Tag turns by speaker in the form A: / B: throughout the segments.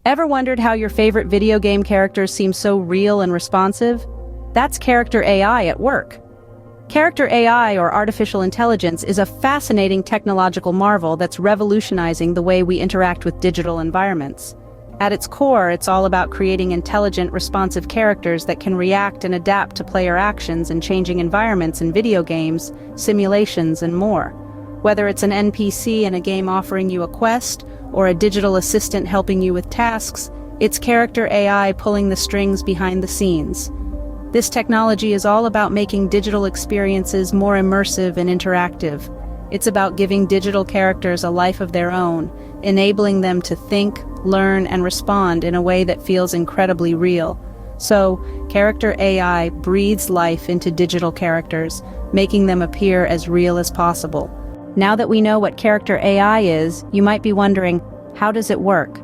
A: Ever wondered how your favorite video game characters seem so real and responsive? That's Character AI at work. Character AI, or artificial intelligence, is a fascinating technological marvel that's revolutionizing the way we interact with digital environments. At its core, it's all about creating intelligent, responsive characters that can react and adapt to player actions and changing environments in video games, simulations, and more. Whether it's an NPC in a game offering you a quest, or a digital assistant helping you with tasks, it's Character AI pulling the strings behind the scenes. This technology is all about making digital experiences more immersive and interactive. It's about giving digital characters a life of their own, enabling them to think, learn, and respond in a way that feels incredibly real. So, Character AI breathes life into digital characters, making them appear as real as possible. Now that we know what Character AI is, you might be wondering, how does it work?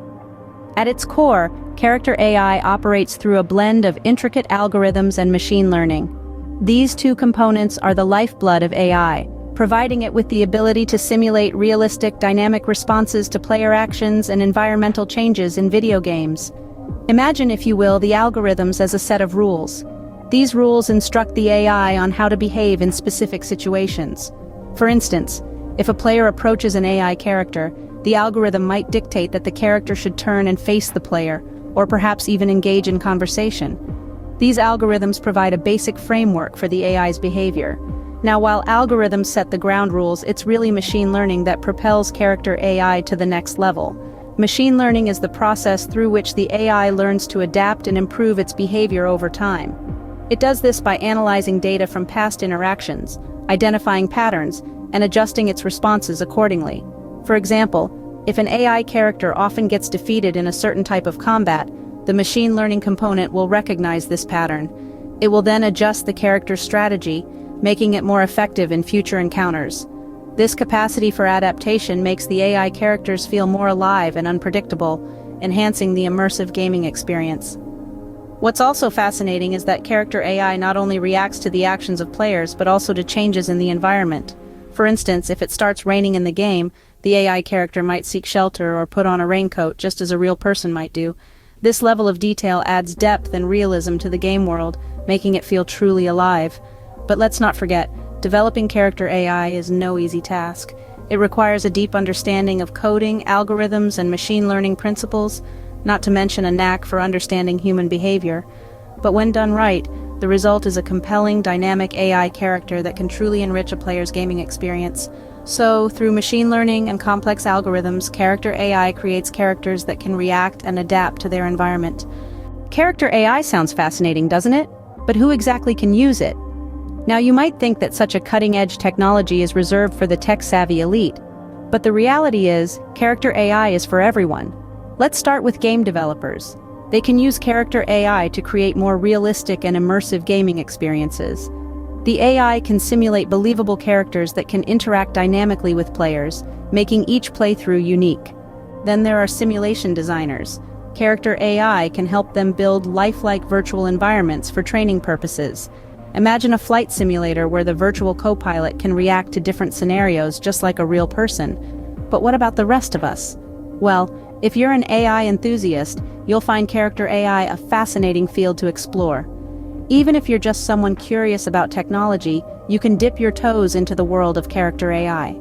A: At its core, Character AI operates through a blend of intricate algorithms and machine learning. These two components are the lifeblood of AI, providing it with the ability to simulate realistic, dynamic responses to player actions and environmental changes in video games. Imagine, if you will, the algorithms as a set of rules. These rules instruct the AI on how to behave in specific situations. For instance, if a player approaches an AI character, the algorithm might dictate that the character should turn and face the player, or perhaps even engage in conversation. These algorithms provide a basic framework for the AI's behavior. Now, while algorithms set the ground rules, it's really machine learning that propels Character AI to the next level. Machine learning is the process through which the AI learns to adapt and improve its behavior over time. It does this by analyzing data from past interactions, identifying patterns, and adjusting its responses accordingly. For example, if an AI character often gets defeated in a certain type of combat, the machine learning component will recognize this pattern. It will then adjust the character's strategy, making it more effective in future encounters. This capacity for adaptation makes the AI characters feel more alive and unpredictable, enhancing the immersive gaming experience. What's also fascinating is that Character AI not only reacts to the actions of players but also to changes in the environment. For instance, if it starts raining in the game, the AI character might seek shelter or put on a raincoat just as a real person might do. This level of detail adds depth and realism to the game world, making it feel truly alive. But let's not forget, developing Character AI is no easy task. It requires a deep understanding of coding, algorithms, and machine learning principles, not to mention a knack for understanding human behavior. But when done right, the result is a compelling, dynamic AI character that can truly enrich a player's gaming experience. So, through machine learning and complex algorithms, Character AI creates characters that can react and adapt to their environment. Character AI sounds fascinating, doesn't it? But who exactly can use it? Now, you might think that such a cutting-edge technology is reserved for the tech-savvy elite. But the reality is, Character AI is for everyone. Let's start with game developers. They can use Character AI to create more realistic and immersive gaming experiences. The AI can simulate believable characters that can interact dynamically with players, making each playthrough unique. Then there are simulation designers. Character AI can help them build lifelike virtual environments for training purposes. Imagine a flight simulator where the virtual co-pilot can react to different scenarios just like a real person. But what about the rest of us? Well, if you're an AI enthusiast, you'll find Character AI a fascinating field to explore. Even if you're just someone curious about technology, you can dip your toes into the world of Character AI.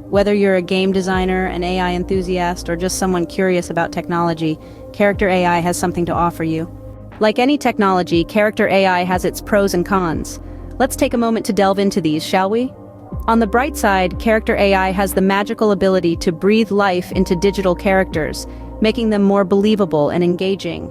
A: Whether you're a game designer, an AI enthusiast, or just someone curious about technology, Character AI has something to offer you. Like any technology, Character AI has its pros and cons. Let's take a moment to delve into these, shall we? On the bright side, Character AI has the magical ability to breathe life into digital characters, making them more believable and engaging.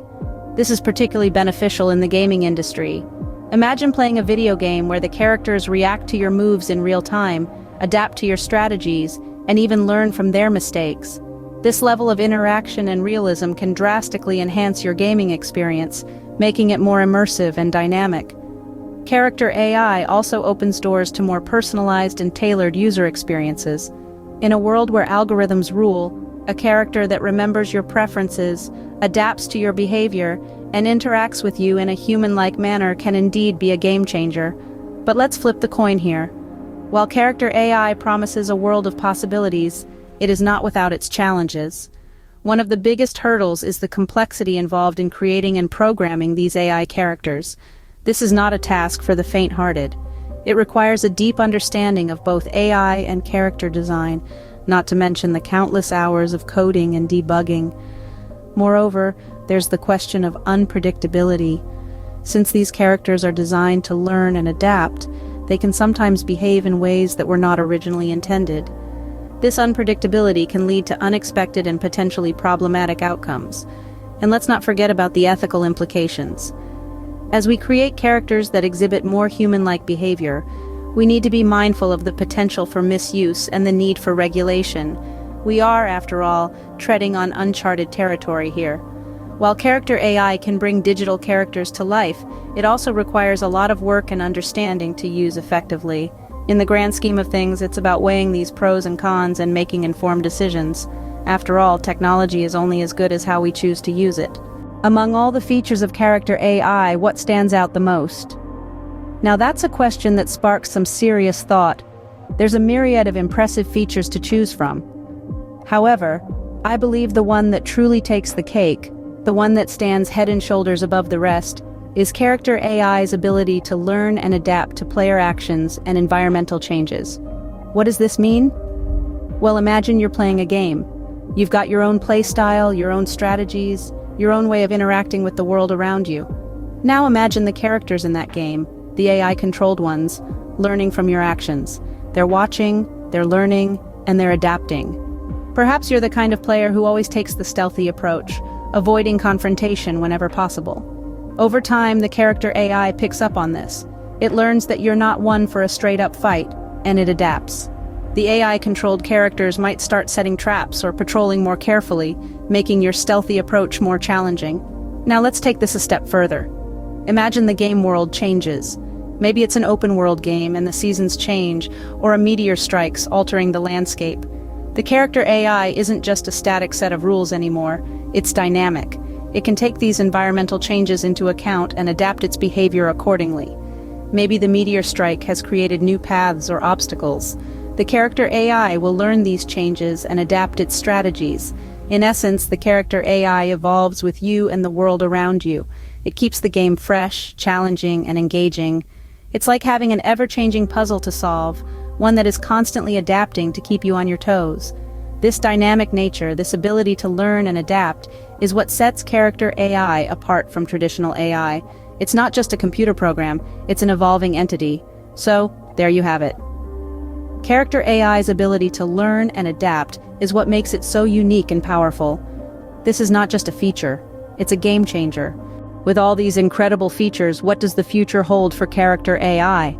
A: This is particularly beneficial in the gaming industry. Imagine playing a video game where the characters react to your moves in real time, adapt to your strategies, and even learn from their mistakes. This level of interaction and realism can drastically enhance your gaming experience, making it more immersive and dynamic. Character AI also opens doors to more personalized and tailored user experiences. In a world where algorithms rule, a character that remembers your preferences, adapts to your behavior, and interacts with you in a human-like manner can indeed be a game changer. But let's flip the coin here. While Character AI promises a world of possibilities, it is not without its challenges. One of the biggest hurdles is the complexity involved in creating and programming these AI characters. This is not a task for the faint-hearted. It requires a deep understanding of both AI and character design, not to mention the countless hours of coding and debugging. Moreover, there's the question of unpredictability. Since these characters are designed to learn and adapt, they can sometimes behave in ways that were not originally intended. This unpredictability can lead to unexpected and potentially problematic outcomes. And let's not forget about the ethical implications. As we create characters that exhibit more human-like behavior, we need to be mindful of the potential for misuse and the need for regulation. We are, after all, treading on uncharted territory here. While Character AI can bring digital characters to life, it also requires a lot of work and understanding to use effectively. In the grand scheme of things, it's about weighing these pros and cons and making informed decisions. After all, technology is only as good as how we choose to use it. Among all the features of Character AI, what stands out the most? Now that's a question that sparks some serious thought. There's a myriad of impressive features to choose from. However, I believe the one that truly takes the cake, the one that stands head and shoulders above the rest, is Character AI's ability to learn and adapt to player actions and environmental changes. What does this mean? Well, imagine you're playing a game. You've got your own play style, your own strategies, your own way of interacting with the world around you. Now imagine the characters in that game, the AI-controlled ones, learning from your actions. They're watching, they're learning, and they're adapting. Perhaps you're the kind of player who always takes the stealthy approach, avoiding confrontation whenever possible. Over time, the Character AI picks up on this. It learns that you're not one for a straight-up fight, and it adapts. The AI-controlled characters might start setting traps or patrolling more carefully, making your stealthy approach more challenging. Now let's take this a step further. Imagine the game world changes. Maybe it's an open-world game and the seasons change, or a meteor strikes, altering the landscape. The Character AI isn't just a static set of rules anymore, it's dynamic. It can take these environmental changes into account and adapt its behavior accordingly. Maybe the meteor strike has created new paths or obstacles. The Character AI will learn these changes and adapt its strategies. In essence, the Character AI evolves with you and the world around you. It keeps the game fresh, challenging, and engaging. It's like having an ever-changing puzzle to solve, one that is constantly adapting to keep you on your toes. This dynamic nature, this ability to learn and adapt, is what sets Character AI apart from traditional AI. It's not just a computer program, it's an evolving entity. So, there you have it. Character AI's ability to learn and adapt is what makes it so unique and powerful. This is not just a feature, it's a game changer. With all these incredible features, what does the future hold for Character AI?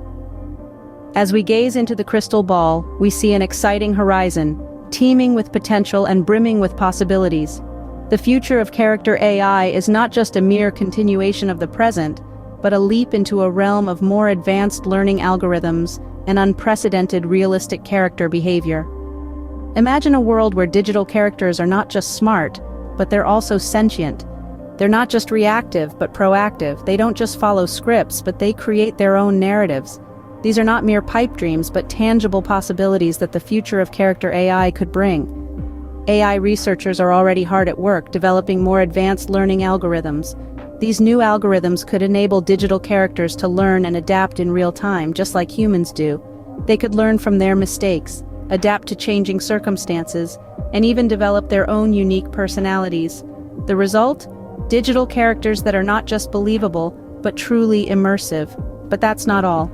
A: As we gaze into the crystal ball, we see an exciting horizon, teeming with potential and brimming with possibilities. The future of Character AI is not just a mere continuation of the present, but a leap into a realm of more advanced learning algorithms and unprecedented realistic character behavior. Imagine a world where digital characters are not just smart, but they're also sentient. They're not just reactive, but proactive. They don't just follow scripts, but they create their own narratives. These are not mere pipe dreams, but tangible possibilities that the future of Character AI could bring. AI researchers are already hard at work developing more advanced learning algorithms. These new algorithms could enable digital characters to learn and adapt in real time, just like humans do. They could learn from their mistakes, adapt to changing circumstances, and even develop their own unique personalities. The result? Digital characters that are not just believable, but truly immersive. But that's not all.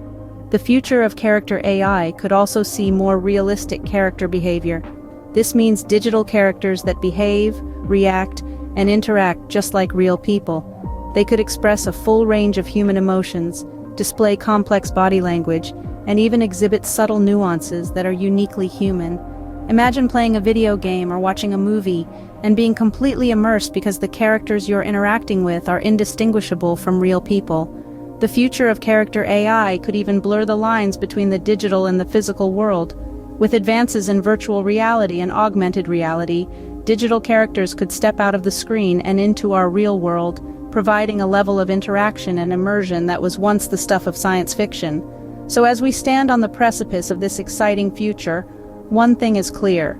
A: The future of Character AI could also see more realistic character behavior. This means digital characters that behave, react, and interact just like real people. They could express a full range of human emotions, display complex body language, and even exhibit subtle nuances that are uniquely human. Imagine playing a video game or watching a movie and being completely immersed because the characters you're interacting with are indistinguishable from real people. The future of Character AI could even blur the lines between the digital and the physical world. With advances in virtual reality and augmented reality, digital characters could step out of the screen and into our real world, providing a level of interaction and immersion that was once the stuff of science fiction. So as we stand on the precipice of this exciting future, one thing is clear.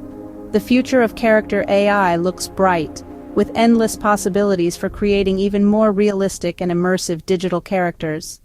A: The future of character AI looks bright, with endless possibilities for creating even more realistic and immersive digital characters.